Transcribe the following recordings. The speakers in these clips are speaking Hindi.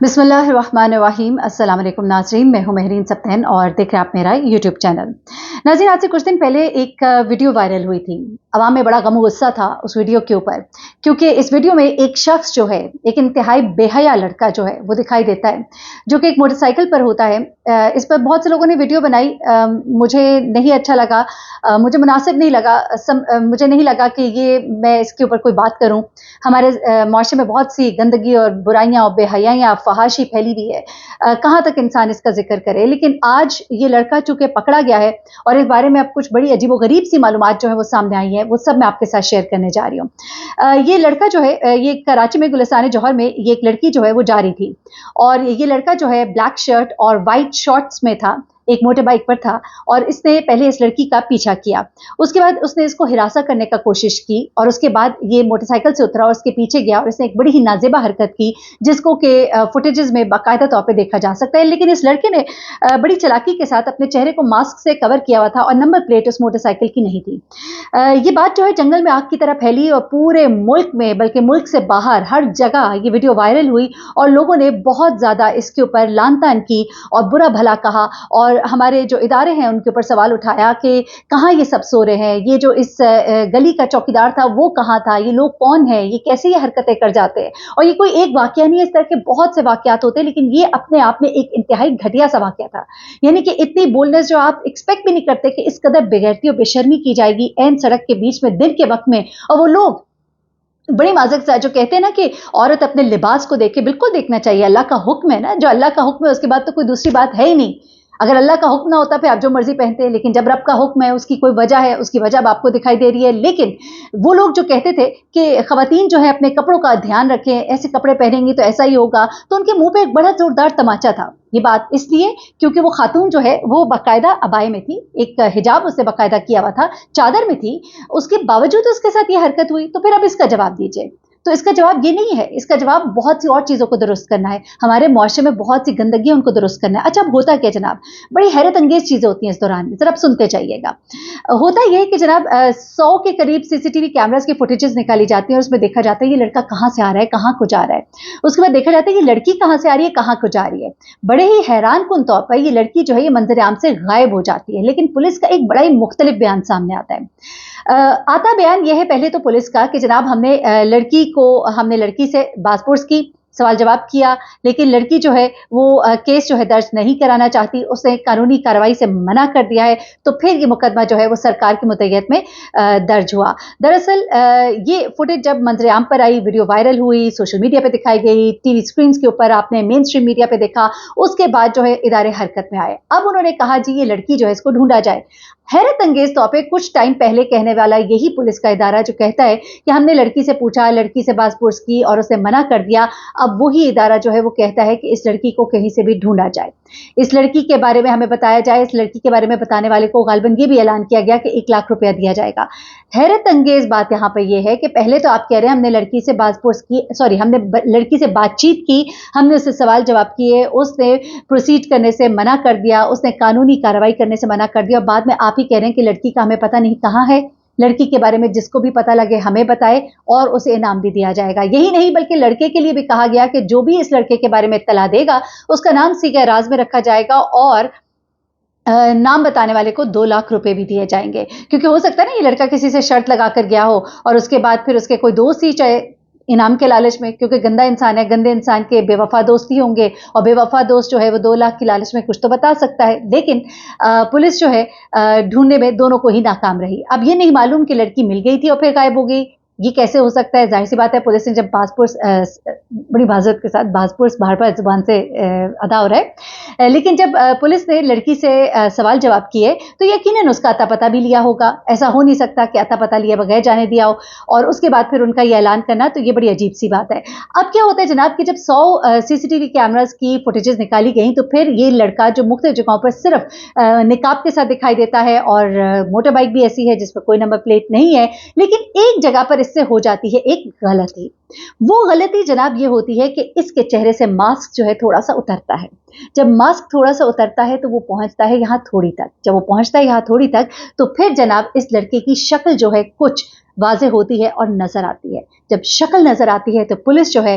बिस्मिल्लाहिर्रहमानिर्रहीम। अस्सलाम वालेकुम नाज़रीन, मैं हूं महरीन सब्तैन और देख रहे हैं आप मेरा यूट्यूब चैनल। नाज़रीन, आज से कुछ दिन पहले एक वीडियो वायरल हुई थी। अवाम में बड़ा गम गुस्सा था उस वीडियो के ऊपर, क्योंकि इस वीडियो में एक शख्स जो है, एक इंतहाई बेहया लड़का जो है वो दिखाई देता है, जो कि एक मोटरसाइकिल पर होता है। इस पर बहुत से लोगों ने वीडियो बनाई। मुझे नहीं अच्छा लगा, मुझे मुनासिब नहीं लगा, मुझे नहीं लगा कि ये मैं इसके ऊपर कोई बात करूं। हमारे माशरे में बहुत सी गंदगी और बुराइयां और बेहयाइयां, फहाशी फैली हुई है। कहाँ तक इंसान इसका जिक्र करे। लेकिन आज ये लड़का चूंकि पकड़ा गया है और इस बारे में अब कुछ बड़ी अजीबोगरीब सी मालूमात जो है वो सामने आई है, वो सब मैं आपके साथ शेयर करने जा रही हूँ। ये लड़का जो है, ये कराची में गुलिस्तान जौहर में ये एक लड़की जो है वो जा रही थी, और ये लड़का जो है ब्लैक शर्ट और वाइट शॉर्ट्स में था, एक मोटर बाइक पर था, और इसने पहले इस लड़की का पीछा किया। उसके बाद उसने इसको हिरासा करने का कोशिश की, और उसके बाद ये मोटरसाइकिल से उतरा और उसके पीछे गया, और इसने एक बड़ी ही नाजेबा हरकत की, जिसको के फुटेजेस में बाकायदा तौर पे देखा जा सकता है। लेकिन इस लड़के ने बड़ी चालाकी के साथ अपने चेहरे को मास्क से कवर किया हुआ था, और नंबर प्लेट उस मोटरसाइकिल की नहीं थी। ये बात जो है जंगल में आग की तरह फैली, और पूरे मुल्क में, बल्कि मुल्क से बाहर हर जगह ये वीडियो वायरल हुई, और लोगों ने बहुत ज्यादा इसके ऊपर लान तान की और बुरा भला कहा, और हमारे जो इदारे हैं उनके ऊपर सवाल उठाया कि कहाँ ये सब सो रहे हैं, ये जो इस गली का चौकीदार था वो कहाँ था, ये लोग कौन है, ये कैसे ये हरकतें कर जाते हैं। और ये कोई एक वाकया नहीं है, इस तरह के बहुत से वाकयात होते हैं, लेकिन ये अपने आप में एक इंतहाई घटिया सा वाकया था। यानी कि इतनी बोलनेस जो आप एक्सपेक्ट भी नहीं करते कि इस कदर बेगैरती और बेशर्मी की जाएगी एन सड़क के बीच में दिन के वक्त में। और वो लोग बड़ी माजक से जो कहते हैं ना कि औरत अपने लिबास को देख के, बिल्कुल देखना चाहिए, अल्लाह का हुक्म है ना, जो अल्लाह का हुक्म है उसके बाद तो कोई दूसरी बात है ही नहीं। अगर अल्लाह का हुक्म ना होता फिर आप जो मर्जी पहनते हैं, लेकिन जब रब का हुक्म है उसकी कोई वजह है, उसकी वजह अब आपको दिखाई दे रही है। लेकिन वो लोग जो कहते थे कि खवातीन जो है अपने कपड़ों का ध्यान रखें, ऐसे कपड़े पहनेंगी तो ऐसा ही होगा, तो उनके मुंह पे एक बड़ा जोरदार तमाचा था। ये बात इसलिए क्योंकि वो खातून जो है वो बाकायदा अबाए में थी, एक हिजाब उससे बाकायदा किया हुआ था, चादर में थी, उसके बावजूद उसके साथ ये हरकत हुई। तो फिर अब इसका जवाब दीजिए। तो इसका जवाब ये नहीं है, इसका जवाब बहुत सी और चीजों को दुरुस्त करना है। हमारे मुआशरे में बहुत सी गंदगी है, उनको दुरुस्त करना है। अच्छा, अब होता क्या जनाब, बड़ी हैरत अंगेज चीजें होती हैं इस दौरान, जरा आप सुनते जाइएगा। होता यह है कि जनाब 100 के करीब सीसीटीवी कैमरास की फुटेजेस निकाली जाती हैं, और उसमें देखा जाता है ये लड़का कहां से आ रहा है, कहां को जा रहा है। उसके बाद देखा जाता है ये लड़की कहां से आ रही है, कहां को जा रही है। बड़े ही हैरान कुन तौर पर ये लड़की जो है ये मंजर आम से गायब हो जाती है, लेकिन पुलिस का एक बड़ा ही मुख्तलिफ बयान सामने आता है। आता बयान यह है पहले तो पुलिस का कि जनाब हमने लड़की से बासपुर्स की, सवाल जवाब किया, लेकिन लड़की जो है वो केस जो है दर्ज नहीं कराना चाहती, उसने कानूनी कार्रवाई से मना कर दिया है। तो फिर ये मुकदमा जो है वो सरकार की मुतैयत में दर्ज हुआ। दरअसल ये फुटेज जब मंजर आम पर आई, वीडियो वायरल हुई, सोशल मीडिया पे दिखाई गई, टीवी स्क्रीन के ऊपर आपने मेन स्ट्रीम मीडिया पे देखा, उसके बाद जो है इदारे हरकत में आए। अब उन्होंने कहा जी ये लड़की जो है इसको ढूंढा जाए। हैरत अंगेज तौर पे कुछ टाइम पहले कहने वाला यही पुलिस का इदारा जो कहता है कि हमने लड़की से पूछा, लड़की से बासपुर्स की और उसे मना कर दिया, अब वही इदारा जो है वो कहता है कि इस लड़की को कहीं से भी ढूंढा जाए, इस लड़की के बारे में हमें बताया जाए। इस लड़की के बारे में बताने वाले को गालिबन ये भी ऐलान किया गया कि 1 लाख रुपया दिया जाएगा। हैरत अंगेज बात यहाँ पर यह है कि पहले तो आप कह रहे हैं हमने लड़की से बासपुर्स की, सॉरी, हमने लड़की से बातचीत की, हमने उससे सवाल जवाब किए, उसने प्रोसीड करने से मना कर दिया, उसने कानूनी कार्रवाई करने से मना कर दिया, और बाद में आप ही कह रहे हैं कि लड़की का हमें पता नहीं कहाँ है। लड़की के बारे में जिसको भी पता लगे हमें बताए और उसे इनाम भी दिया जाएगा। यही नहीं बल्कि लड़के के लिए भी कहा गया कि जो भी इस लड़के के बारे में इत्तला देगा उसका नाम सीगे राज में रखा जाएगा, और नाम बताने वाले को 2 लाख रुपए भी दिए जाएंगे। क्योंकि हो सकता है ना ये लड़का किसी से शर्त लगा कर गया हो, और उसके बाद फिर उसके कोई दोस्त ही चाहे इनाम के लालच में, क्योंकि गंदा इंसान है, गंदे इंसान के बेवफा दोस्त ही होंगे, और बेवफा दोस्त जो है वो 2 लाख की लालच में कुछ तो बता सकता है। लेकिन पुलिस जो है ढूंढने में दोनों को ही नाकाम रही। अब ये नहीं मालूम कि लड़की मिल गई थी और फिर गायब हो गई, ये कैसे हो सकता है। जाहिर सी बात है पुलिस ने जब बड़ी माजरत के साथ बासपुर्स बाहर पर जुबान से अदा हो रहा है, लेकिन जब पुलिस ने लड़की से सवाल जवाब किए तो यकीनन उसका अता पता भी लिया होगा। ऐसा हो नहीं सकता कि अता पता लिए बगैर जाने दिया हो, और उसके बाद फिर उनका ये ऐलान करना, तो ये बड़ी अजीब सी बात है। अब क्या होता है जनाब कि जब 100 सीसीटीवी कैमरास की फुटेजेस निकाली गई, तो फिर ये लड़का जो मुख्तलिफ जगहों पर सिर्फ निकाब के साथ दिखाई देता है, और मोटर बाइक भी ऐसी है जिस पर कोई नंबर प्लेट नहीं है, लेकिन एक जगह पर इससे हो जाती है एक गलती। वो गलती जनाब ये होती है कि इसके चेहरे से मास्क जो है थोड़ा सा उतरता है। जब मास्क थोड़ा सा उतरता है तो वो पहुंचता है यहाँ थोड़ी तक, जब वो पहुंचता है यहाँ थोड़ी तक, तो फिर जनाब इस लड़के की शक्ल जो है कुछ वाज़ेह होती है और नज़र आती है। जब शक्ल नज़र आती है तो पुलिस जो है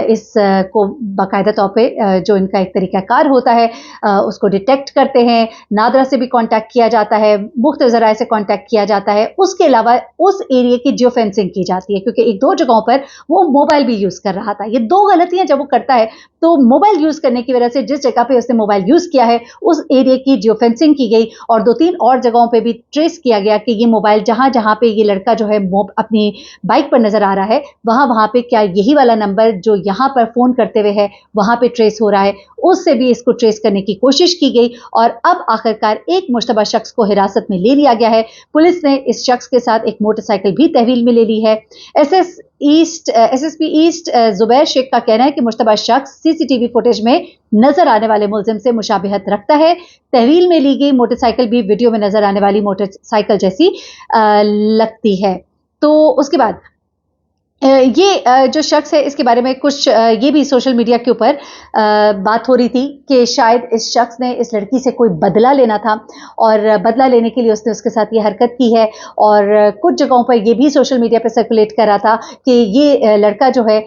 इस को बाकायदा तौर पे जो इनका एक तरीक़ाकार होता है उसको डिटेक्ट करते हैं। नादरा से भी कॉन्टैक्ट किया जाता है, मुख्तलिफ़ ज़राए से कॉन्टैक्ट किया जाता है। उसके अलावा उस एरिया की जियो फेंसिंग की जाती है क्योंकि 1-2 जगहों पर वो मोबाइल भी यूज़ कर रहा था। ये 2 गलतियाँ जब वो करता है तो मोबाइल यूज़ करने की वजह से जिस जगह पे उसने मोबाइल यूज़ किया है उस एरिया की जियो फेंसिंग की गई और 2-3 और जगहों पे भी ट्रेस किया गया कि ये मोबाइल जहाँ-जहाँ पे ये लड़का जो है अपनी बाइक पर नज़र आ रहा है, वहाँ-वहाँ पे क्या यही वाला नंबर जो यहाँ पर फ़ोन करते हुए है, वहाँ पे ट्रेस हो रहा है। उससे भी इसको ट्रेस करने की कोशिश की गई और अब आखिरकार एक मुश्तबा शख्स को हिरासत में ले लिया गया है। पुलिस ने इस शख्स के साथ एक मोटरसाइकिल भी तहवील में ले ली है। एसएसपी ईस्ट ज़ुबैर शेख का कहना है कि मुश्तबा शख्स सीसीटीवी फुटेज में नजर आने वाले मुलजिम से मुशाबिहत रखता है। तहवील में ली गई मोटरसाइकिल भी वीडियो में नजर आने वाली मोटरसाइकिल जैसी लगती है। तो उसके बाद ये जो शख्स है इसके बारे में कुछ ये भी सोशल मीडिया के ऊपर बात हो रही थी कि शायद इस शख्स ने इस लड़की से कोई बदला लेना था और बदला लेने के लिए उसने उसके साथ ये हरकत की है और कुछ जगहों पर ये भी सोशल मीडिया पर सर्कुलेट कर रहा था कि ये लड़का जो है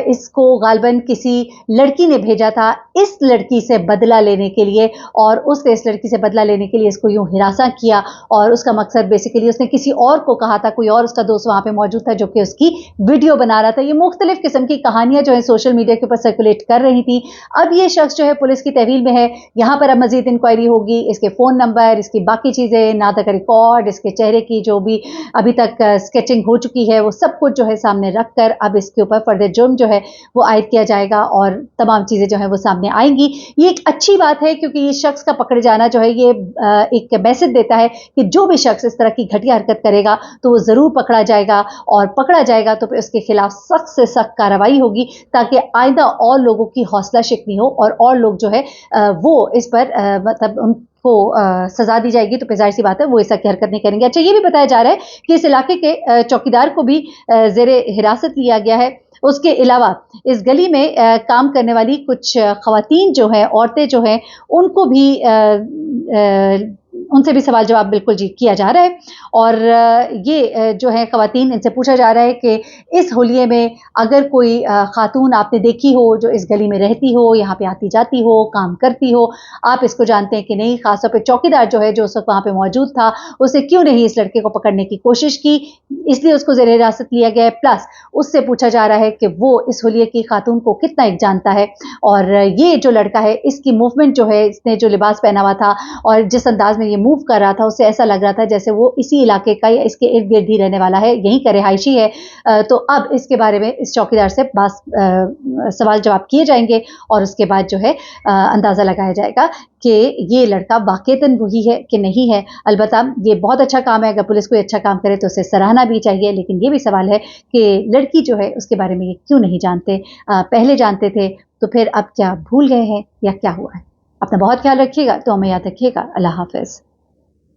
इसको गालबन किसी लड़की ने भेजा था इस लड़की से बदला लेने के लिए और उसने इस लड़की से बदला लेने के लिए इसको यूं हिरासा किया और उसका मकसद बेसिकली उसने किसी और को कहा था, कोई और उसका दोस्त वहां पे मौजूद था जो कि उसकी वीडियो बना रहा था। ये मुख्तलिफ किस्म की कहानियां जो है सोशल मीडिया के ऊपर सर्कुलेट कर रही थी। अब ये शख्स जो है पुलिस की तहवील में है, यहाँ पर अब मजीद इंक्वायरी होगी, इसके फोन नंबर, इसकी बाकी चीजें, नाता का रिकॉर्ड, इसके चेहरे की जो भी अभी तक स्केचिंग हो चुकी है वो सब कुछ जो है सामने रखकर अब इसके ऊपर फर्दर जुर्म जो है वो आयद किया जाएगा और तमाम चीजें जो है वो सामने आएंगी। ये एक अच्छी बात है क्योंकि ये शख्स का पकड़े जाना जो है ये एक मैसेज देता है कि जो भी शख्स इस तरह की घटिया हरकत करेगा तो वो जरूर पकड़ा जाएगा और पकड़ा जाएगा तो फिर उसके खिलाफ सख्त से सख्त कार्रवाई होगी ताकि आइंदा और लोगों की हौसला शिकनी हो और लोग जो है वो इस पर मतलब उनको सजा दी जाएगी तो जाहिर सी बात है वो ऐसा की हरकत नहीं करेंगे। अच्छा, ये भी बताया जा रहा है कि इस इलाके के चौकीदार को भी जेरे हिरासत लिया गया है। उसके अलावा इस गली में काम करने वाली कुछ खवातीन जो हैं, औरतें जो हैं, उनको भी उनसे भी सवाल जवाब बिल्कुल जी किया जा रहा है और ये जो है खवातीन, इनसे पूछा जा रहा है कि इस होलिये में अगर कोई खातून आपने देखी हो जो इस गली में रहती हो, यहाँ पे आती जाती हो, काम करती हो, आप इसको जानते हैं कि नहीं, खासतौर पे चौकीदार जो है जो उस वक्त वहाँ पे मौजूद था उसे क्यों नहीं इस लड़के को पकड़ने की कोशिश की, इसलिए उसको ज़ेर हिरासत लिया गया है। प्लस उससे पूछा जा रहा है कि वो इस होलिये की खातून को कितना एक जानता है और ये जो लड़का है इसकी मूवमेंट जो है, इसने जो लिबास पहना हुआ था और जिस अंदाज में ये मूव कर रहा था उससे ऐसा लग रहा था जैसे वो इसी इलाके का या इसके इर्द गिर्द ही रहने वाला है, यहीं का रिहायशी है। तो अब इसके बारे में इस चौकीदार से सवाल जवाब किए जाएंगे और उसके बाद जो है अंदाज़ा लगाया जाएगा कि ये लड़का वाक़ईतन वही है कि नहीं है। अलबत्ता ये बहुत अच्छा काम है, अगर पुलिस कोई अच्छा काम करे तो उसे सराहना भी चाहिए, लेकिन ये भी सवाल है कि लड़की जो है उसके बारे में ये क्यों नहीं जानते, पहले जानते थे तो फिर अब क्या भूल गए हैं या क्या हुआ है। अपना बहुत ख्याल रखिएगा, तो हमें याद रखिएगा। अल्लाह हाफ़िज़।